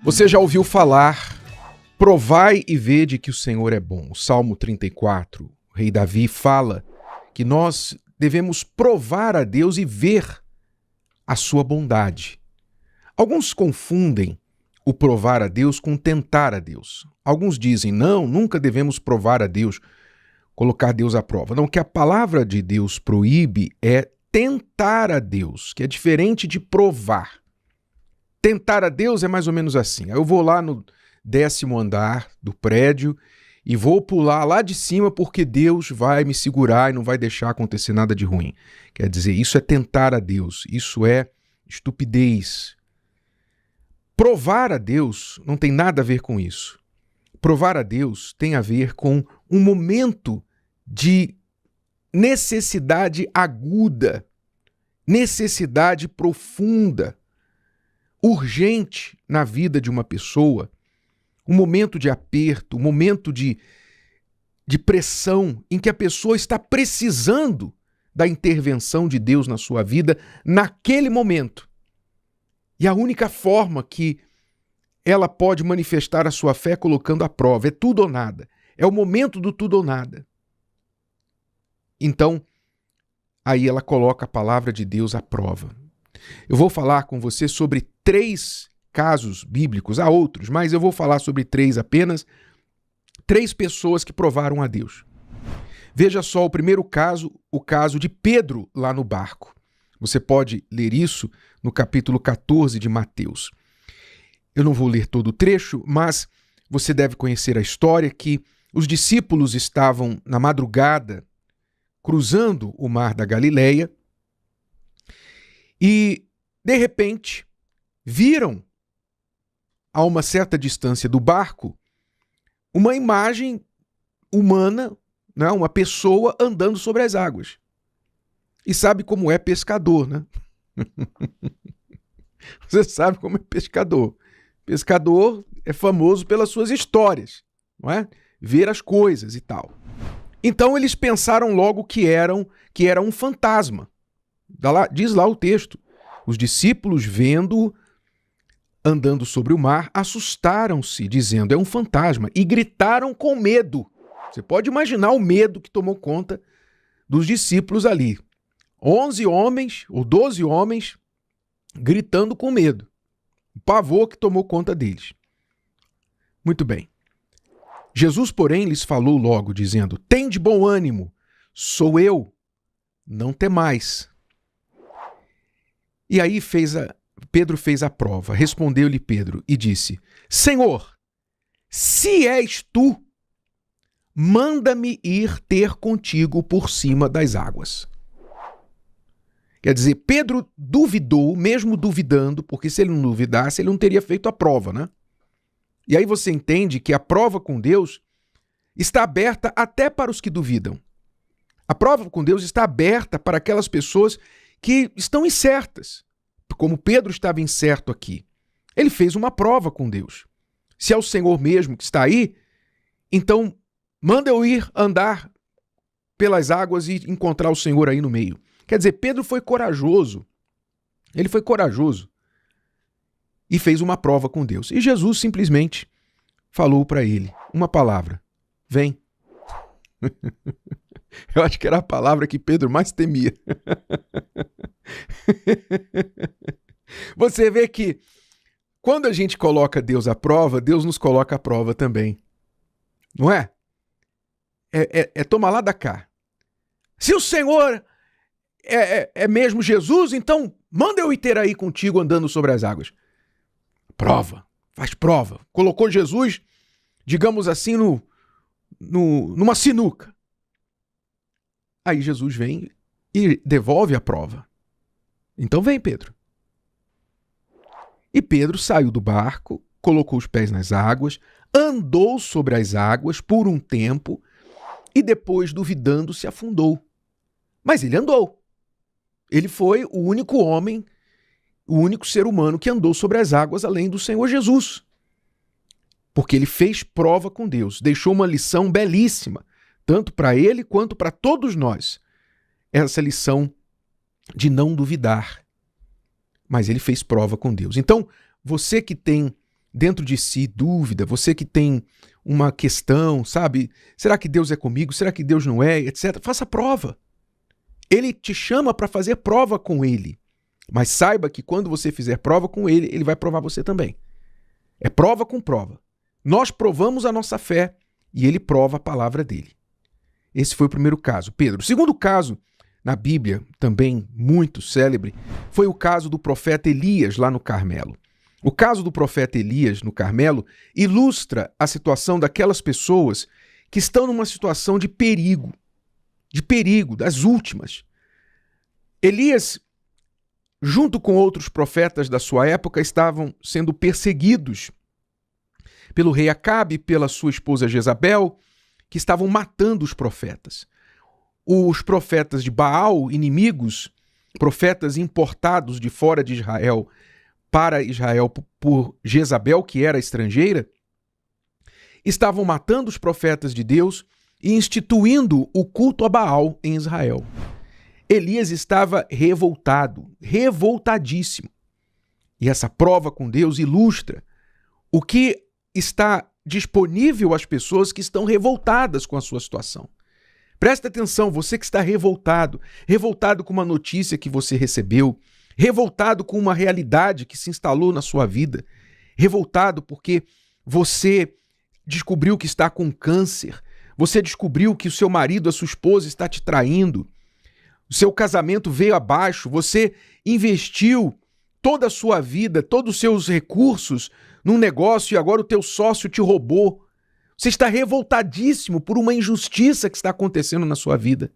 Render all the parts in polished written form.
Você já ouviu falar, provai e vede que o Senhor é bom. O Salmo 34, o rei Davi fala que nós devemos provar a Deus e ver a sua bondade. Alguns confundem o provar a Deus com tentar a Deus. Alguns dizem, não, nunca devemos provar a Deus, colocar Deus à prova. Não, o que a palavra de Deus proíbe é tentar a Deus, que é diferente de provar. Tentar a Deus é mais ou menos assim. Eu vou lá no 10º andar do prédio e vou pular lá de cima porque Deus vai me segurar e não vai deixar acontecer nada de ruim. Quer dizer, isso é tentar a Deus, isso é estupidez. Provar a Deus não tem nada a ver com isso. Provar a Deus tem a ver com um momento de necessidade aguda, necessidade profunda, urgente na vida de uma pessoa, um momento de aperto, um momento de pressão em que a pessoa está precisando da intervenção de Deus na sua vida naquele momento. E a única forma que ela pode manifestar a sua fé é colocando à prova. É tudo ou nada. É o momento do tudo ou nada. Então, aí ela coloca a palavra de Deus à prova. Eu vou falar com você sobre 3 casos bíblicos, há outros, mas eu vou falar sobre 3 apenas. 3 pessoas que provaram a Deus. Veja só o primeiro caso, o caso de Pedro lá no barco. Você pode ler isso no capítulo 14 de Mateus. Eu não vou ler todo o trecho, mas você deve conhecer a história que os discípulos estavam na madrugada cruzando o mar da Galileia e, de repente, viram a uma certa distância do barco uma imagem humana, né? Uma pessoa andando sobre as águas. E sabe como é pescador, né? Você sabe como é pescador. Pescador é famoso pelas suas histórias, não é? Ver as coisas e tal. Então eles pensaram logo que era um fantasma. Diz lá o texto. Os discípulos, vendo-o andando sobre o mar, assustaram-se, dizendo, é um fantasma, e gritaram com medo. Você pode imaginar o medo que tomou conta dos discípulos ali. 11 homens, ou 12 homens, gritando com medo. O pavor que tomou conta deles. Muito bem. Jesus, porém, lhes falou logo, dizendo, tende bom ânimo, sou eu, não temais. E aí Pedro fez a prova. Respondeu-lhe Pedro e disse, Senhor, se és tu, manda-me ir ter contigo por cima das águas. Quer dizer, Pedro duvidou, mesmo duvidando, porque se ele não duvidasse, ele não teria feito a prova, né? E aí você entende que a prova com Deus está aberta até para os que duvidam. A prova com Deus está aberta para aquelas pessoas que estão incertas, como Pedro estava incerto aqui. Ele fez uma prova com Deus. Se é o Senhor mesmo que está aí, então manda eu ir andar pelas águas e encontrar o Senhor aí no meio. Quer dizer, Pedro foi corajoso. Ele foi corajoso e fez uma prova com Deus. E Jesus simplesmente falou para ele uma palavra. Vem. Eu acho que era a palavra que Pedro mais temia. Você vê que quando a gente coloca Deus à prova, Deus nos coloca à prova também. Não é? É tomar lá da cá. Se o Senhor é mesmo Jesus, então manda eu ir ter aí contigo andando sobre as águas. Prova, faz prova. Colocou Jesus, digamos assim, numa sinuca. Aí Jesus vem e devolve a prova. Então vem, Pedro. E Pedro saiu do barco, colocou os pés nas águas, andou sobre as águas por um tempo e depois, duvidando, se afundou. Mas ele andou. Ele foi o único homem, o único ser humano que andou sobre as águas além do Senhor Jesus. Porque ele fez prova com Deus, deixou uma lição belíssima, tanto para ele quanto para todos nós. Essa lição de não duvidar. Mas ele fez prova com Deus. Então, você que tem dentro de si dúvida, você que tem uma questão, sabe? Será que Deus é comigo? Será que Deus não é? Etc. Faça prova. Ele te chama para fazer prova com ele. Mas saiba que quando você fizer prova com ele, ele vai provar você também. É prova com prova. Nós provamos a nossa fé e ele prova a palavra dele. Esse foi o primeiro caso. Pedro. O segundo caso, na Bíblia, também muito célebre, foi o caso do profeta Elias lá no Carmelo. O caso do profeta Elias no Carmelo ilustra a situação daquelas pessoas que estão numa situação de perigo, das últimas. Elias, junto com outros profetas da sua época, estavam sendo perseguidos pelo rei Acabe, pela sua esposa Jezabel, que estavam matando os profetas. Os profetas de Baal, inimigos, profetas importados de fora de Israel para Israel por Jezabel, que era estrangeira, estavam matando os profetas de Deus e instituindo o culto a Baal em Israel. Elias estava revoltadíssimo. E essa prova com Deus ilustra o que está disponível às pessoas que estão revoltadas com a sua situação. Presta atenção, você que está revoltado com uma notícia que você recebeu, revoltado com uma realidade que se instalou na sua vida, revoltado porque você descobriu que está com câncer, você descobriu que o seu marido, a sua esposa está te traindo, o seu casamento veio abaixo, você investiu toda a sua vida, todos os seus recursos num negócio e agora o teu sócio te roubou. Você está revoltadíssimo por uma injustiça que está acontecendo na sua vida.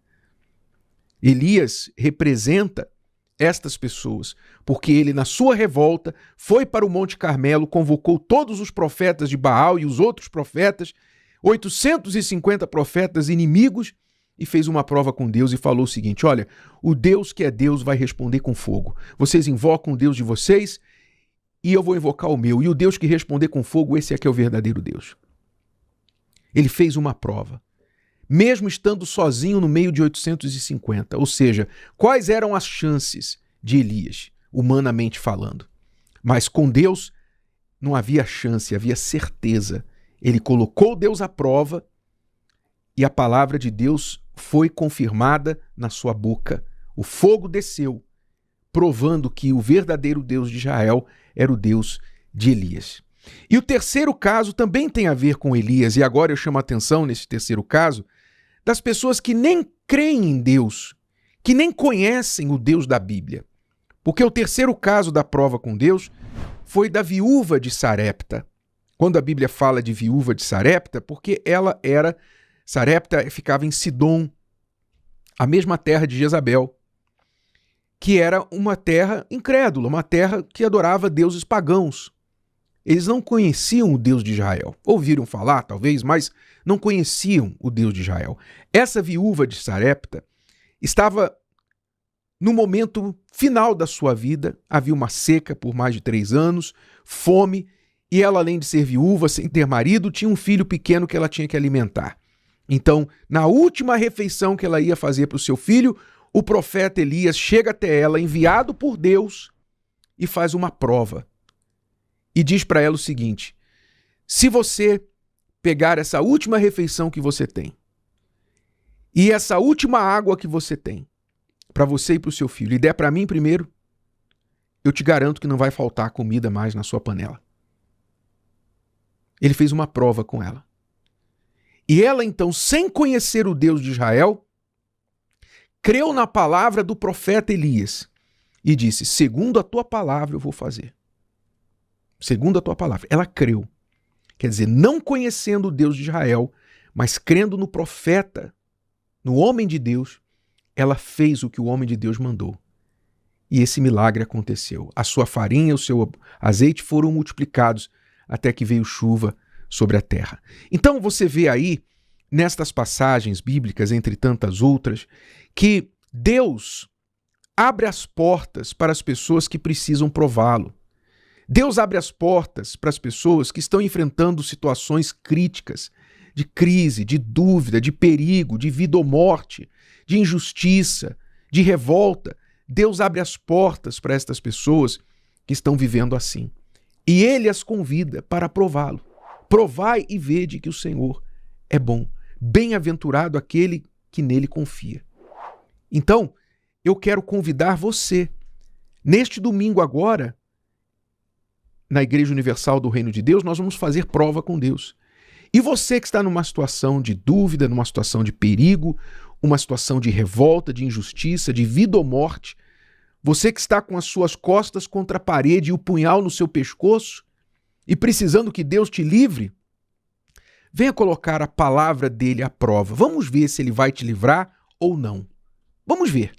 Elias representa estas pessoas, porque ele, na sua revolta, foi para o Monte Carmelo, convocou todos os profetas de Baal e os outros profetas, 850 profetas inimigos, e fez uma prova com Deus e falou o seguinte: olha, o Deus que é Deus vai responder com fogo. Vocês invocam o Deus de vocês e eu vou invocar o meu. E o Deus que responder com fogo, esse aqui é o verdadeiro Deus. Ele fez uma prova, mesmo estando sozinho no meio de 850. Ou seja, quais eram as chances de Elias, humanamente falando? Mas com Deus não havia chance, havia certeza. Ele colocou Deus à prova e a palavra de Deus foi confirmada na sua boca. O fogo desceu, provando que o verdadeiro Deus de Israel era o Deus de Elias. E o terceiro caso também tem a ver com Elias, e agora eu chamo a atenção nesse terceiro caso das pessoas que nem creem em Deus, que nem conhecem o Deus da Bíblia. Porque o terceiro caso da prova com Deus foi da viúva de Sarepta. Quando a Bíblia fala de viúva de Sarepta, porque Sarepta ficava em Sidom, a mesma terra de Jezabel, que era uma terra incrédula, uma terra que adorava deuses pagãos. Eles não conheciam o Deus de Israel. Ouviram falar, talvez, mas não conheciam o Deus de Israel. Essa viúva de Sarepta estava no momento final da sua vida. Havia uma seca por mais de 3 anos, fome, e ela, além de ser viúva, sem ter marido, tinha um filho pequeno que ela tinha que alimentar. Então, na última refeição que ela ia fazer para o seu filho, o profeta Elias chega até ela, enviado por Deus, e faz uma prova. E diz para ela o seguinte: se você pegar essa última refeição que você tem e essa última água que você tem para você e para o seu filho e der para mim primeiro, eu te garanto que não vai faltar comida mais na sua panela. Ele fez uma prova com ela. E ela então, sem conhecer o Deus de Israel, creu na palavra do profeta Elias e disse: segundo a tua palavra eu vou fazer. Segundo a tua palavra. Ela creu. Quer dizer, não conhecendo o Deus de Israel, mas crendo no profeta, no homem de Deus, ela fez o que o homem de Deus mandou. E esse milagre aconteceu. A sua farinha, o seu azeite foram multiplicados até que veio chuva sobre a terra. Então você vê aí, nestas passagens bíblicas, entre tantas outras, que Deus abre as portas para as pessoas que precisam prová-lo. Deus abre as portas para as pessoas que estão enfrentando situações críticas, de crise, de dúvida, de perigo, de vida ou morte, de injustiça, de revolta. Deus abre as portas para estas pessoas que estão vivendo assim. E ele as convida para prová-lo. Provai e vede que o Senhor é bom. Bem-aventurado aquele que nele confia. Então, eu quero convidar você, neste domingo agora, na Igreja Universal do Reino de Deus, nós vamos fazer prova com Deus. E você que está numa situação de dúvida, numa situação de perigo, uma situação de revolta, de injustiça, de vida ou morte, você que está com as suas costas contra a parede e o punhal no seu pescoço e precisando que Deus te livre, venha colocar a palavra dele à prova. Vamos ver se ele vai te livrar ou não. Vamos ver.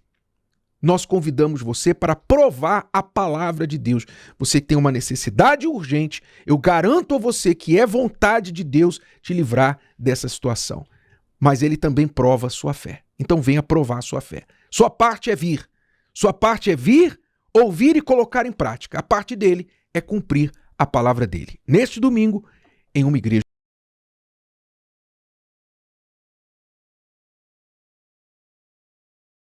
Nós convidamos você para provar a palavra de Deus. Você que tem uma necessidade urgente, eu garanto a você que é vontade de Deus te livrar dessa situação. Mas ele também prova a sua fé. Então venha provar a sua fé. Sua parte é vir. Sua parte é vir, ouvir e colocar em prática. A parte dele é cumprir a palavra dele. Neste domingo, em uma igreja.